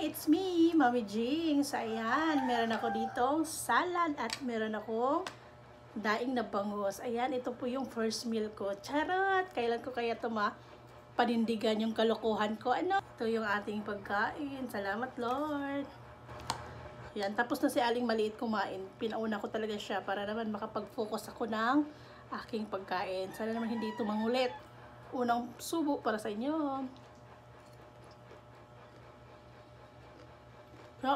It's me, Mami Jings. Ayan, meron ako dito salad at meron akong daing na bangus. Ayan, ito po yung first meal ko. Charot! Kailan ko kaya ito panindigan yung kalokohan ko? Ano? Ito yung ating pagkain. Salamat, Lord. Ayan, tapos na si Aling maliit kumain. Pinauna ko talaga siya para naman makapag-focus ako ng aking pagkain. Sana naman hindi ito mangulit. Unang subo para sa inyo. So,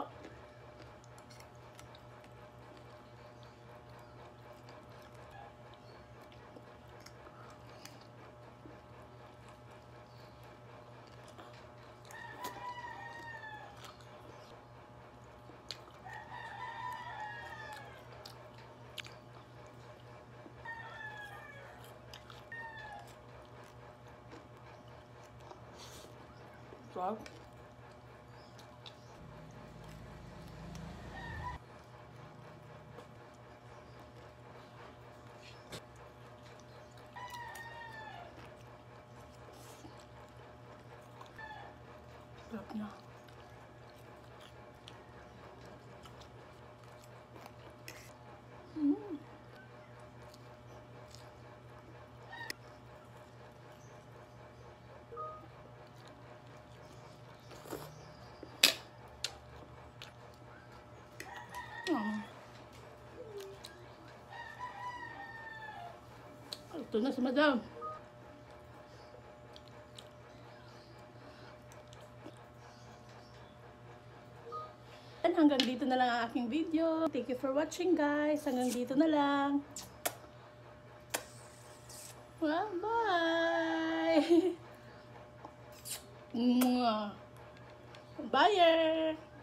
wow. Sarap niya. Ito na si Madam. Hanggang dito na lang ang aking video. Thank you for watching, guys. Hanggang dito na lang. Bye! Bye!